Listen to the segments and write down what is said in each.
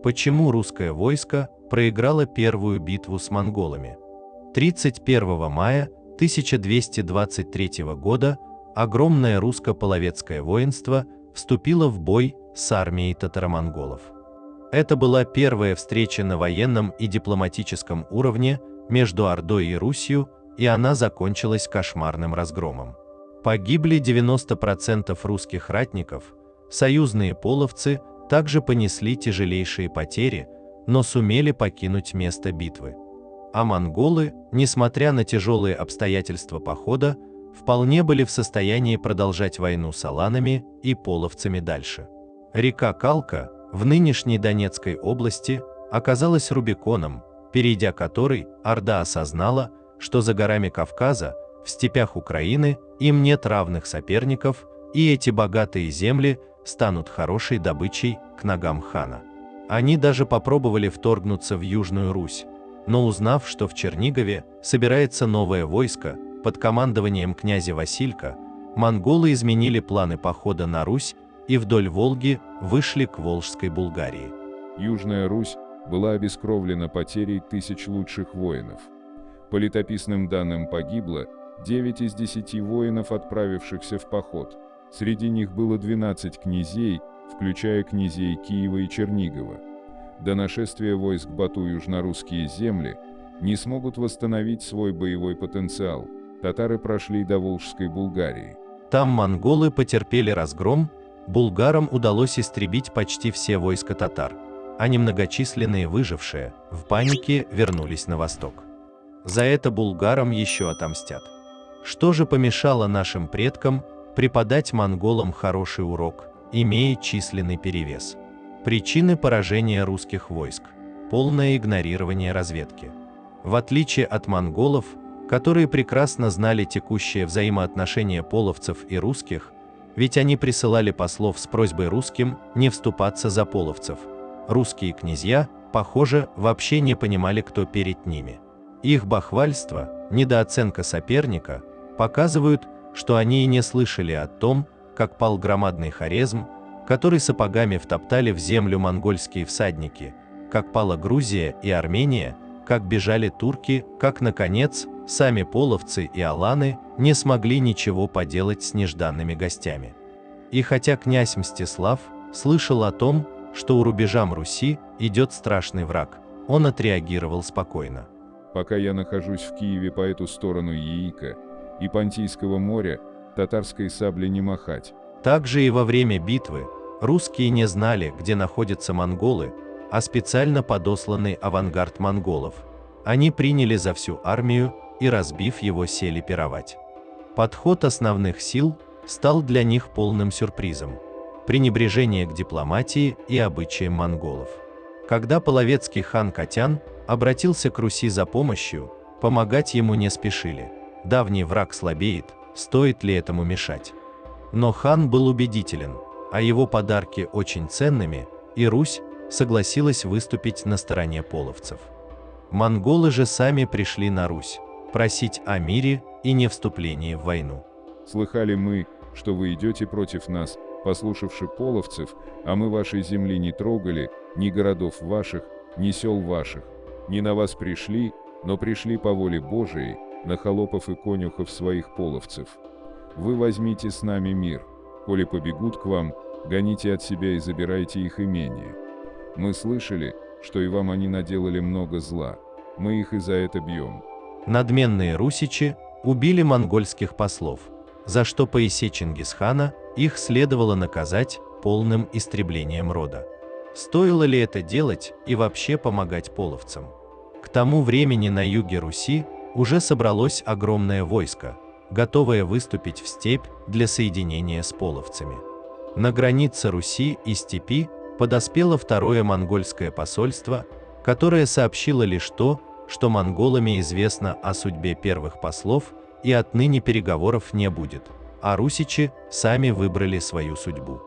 Почему русское войско проиграло первую битву с монголами? 31 мая 1223 года огромное русско-половецкое воинство вступило в бой с армией татаро-монголов. Это была первая встреча на военном и дипломатическом уровне между Ордой и Русью, и она закончилась кошмарным разгромом. Погибли 90% русских ратников, союзные половцы также понесли тяжелейшие потери, но сумели покинуть место битвы. А монголы, несмотря на тяжелые обстоятельства похода, вполне были в состоянии продолжать войну с аланами и половцами дальше. Река Калка в нынешней Донецкой области оказалась Рубиконом, перейдя который, Орда осознала, что за горами Кавказа, в степях Украины, им нет равных соперников, и эти богатые земли станут хорошей добычей к ногам хана. Они даже попробовали вторгнуться в Южную Русь, но узнав, что в Чернигове собирается новое войско под командованием князя Василька, монголы изменили планы похода на Русь и вдоль Волги вышли к Волжской Булгарии. Южная Русь была обескровлена потерей тысяч лучших воинов. По летописным данным погибло 9 из 10 воинов, отправившихся в поход. Среди них было 12 князей, включая князей Киева и Чернигова. До нашествия войск Бату южнорусские земли не смогут восстановить свой боевой потенциал. Татары прошли до Волжской Булгарии. Там монголы потерпели разгром, булгарам удалось истребить почти все войска татар, а немногочисленные выжившие в панике вернулись на восток. За это булгарам еще отомстят. Что же помешало нашим предкам преподать монголам хороший урок, имея численный перевес? Причины поражения русских войск – полное игнорирование разведки. В отличие от монголов, которые прекрасно знали текущее взаимоотношение половцев и русских, ведь они присылали послов с просьбой русским не вступаться за половцев, русские князья, похоже, вообще не понимали, кто перед ними. Их бахвальство, недооценка соперника показывают, что они и не слышали о том, как пал громадный Хорезм, который сапогами втоптали в землю монгольские всадники, как пала Грузия и Армения, как бежали турки, как, наконец, сами половцы и аланы не смогли ничего поделать с нежданными гостями. И хотя князь Мстислав слышал о том, что у рубежам Руси идет страшный враг, он отреагировал спокойно. Пока я нахожусь в Киеве по эту сторону Яика и Понтийского моря, татарской сабли не махать. Также и во время битвы русские не знали, где находятся монголы, а специально подосланный авангард монголов. Они приняли за всю армию и, разбив его, сели пировать. Подход основных сил стал для них полным сюрпризом. Пренебрежение к дипломатии и обычаям монголов. Когда половецкий хан Катян обратился к Руси за помощью, помогать ему не спешили. Давний враг слабеет, стоит ли этому мешать? Но хан был убедителен, а его подарки очень ценными, и Русь согласилась выступить на стороне половцев. Монголы же сами пришли на Русь, просить о мире и не вступлении в войну. Слыхали мы, что вы идете против нас, послушавши половцев, а мы вашей земли не трогали, ни городов ваших, ни сел ваших. Не на вас пришли, но пришли по воле Божией, на холопов и конюхов своих половцев. Вы возьмите с нами мир, коли побегут к вам, гоните от себя и забирайте их имение. Мы слышали, что и вам они наделали много зла, мы их и за это бьем. Надменные русичи убили монгольских послов, за что по эсе Чингисхана их следовало наказать полным истреблением рода. Стоило ли это делать и вообще помогать половцам? К тому времени на юге Руси уже собралось огромное войско, готовое выступить в степь для соединения с половцами. На границе Руси и степи подоспело второе монгольское посольство, которое сообщило лишь то, что монголами известно о судьбе первых послов и отныне переговоров не будет, а русичи сами выбрали свою судьбу.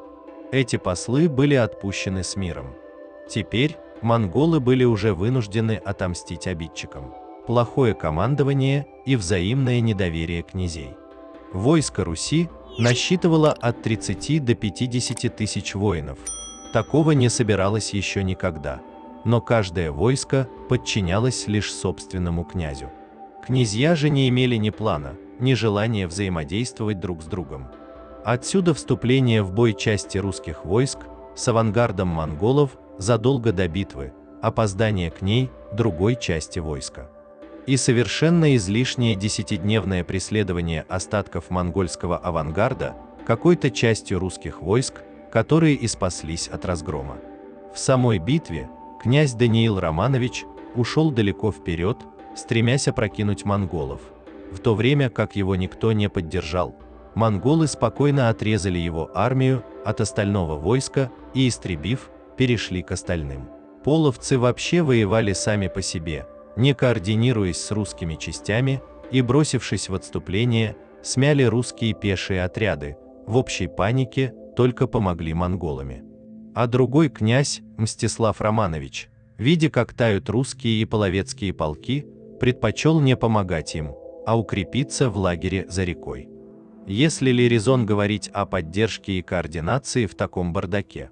Эти послы были отпущены с миром. Теперь монголы были уже вынуждены отомстить обидчикам. Плохое командование и взаимное недоверие князей. Войско Руси насчитывало от 30 до 50 тысяч воинов. Такого не собиралось еще никогда. но каждое войско подчинялось лишь собственному князю. Князья же не имели ни плана, ни желания взаимодействовать друг с другом. Отсюда вступление в бой части русских войск с авангардом монголов задолго до битвы, опоздание к ней другой части войска. И совершенно излишнее десятидневное преследование остатков монгольского авангарда какой-то частью русских войск, которые и спаслись от разгрома. В самой битве князь Даниил Романович ушел далеко вперед, стремясь опрокинуть монголов, в то время как его никто не поддержал. Монголы спокойно отрезали его армию от остального войска и, истребив, перешли к остальным. Половцы вообще воевали сами по себе, не координируясь с русскими частями, и, бросившись в отступление, смяли русские пешие отряды, в общей панике только помогли монголами. А другой князь, Мстислав Романович, видя, как тают русские и половецкие полки, предпочел не помогать им, а укрепиться в лагере за рекой. Если ли резон говорить о поддержке и координации в таком бардаке?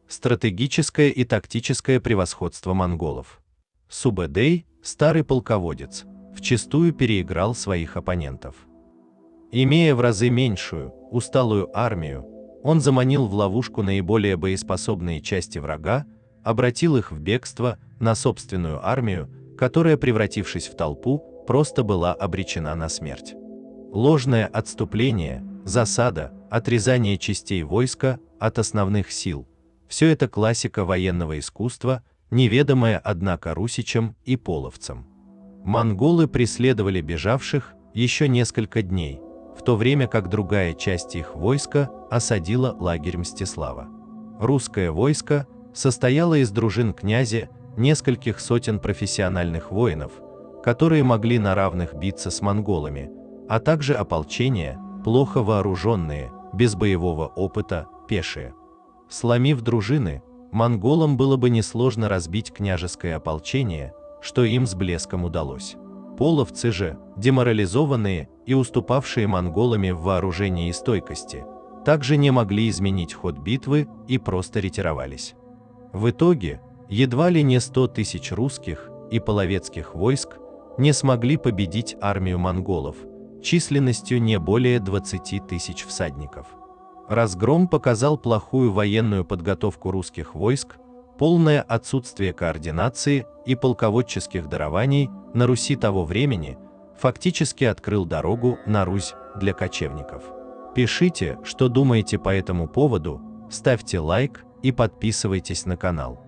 Стратегическое и тактическое превосходство монголов. Субэдэй, старый полководец, вчистую переиграл своих оппонентов. Имея в разы меньшую, усталую армию, он заманил в ловушку наиболее боеспособные части врага, обратил их в бегство на собственную армию, которая, превратившись в толпу, просто была обречена на смерть. Ложное отступление, засада, отрезание частей войска от основных сил – все это классика военного искусства, неведомая, однако, русичам и половцам. Монголы преследовали бежавших еще несколько дней, в то время как другая часть их войска осадила лагерь Мстислава. Русское войско состояло из дружин князя, нескольких сотен профессиональных воинов, которые могли на равных биться с монголами, а также ополчение, плохо вооруженные, без боевого опыта, пешие. Сломив дружины, монголам было бы несложно разбить княжеское ополчение, что им с блеском удалось. Половцы же, деморализованные и уступавшие монголами в вооружении и стойкости, также не могли изменить ход битвы и просто ретировались. В итоге, едва ли не 100 тысяч русских и половецких войск не смогли победить армию монголов, численностью не более 20 тысяч всадников. Разгром показал плохую военную подготовку русских войск, полное отсутствие координации и полководческих дарований на Руси того времени, фактически открыл дорогу на Русь для кочевников. Пишите, что думаете по этому поводу, ставьте лайк и подписывайтесь на канал.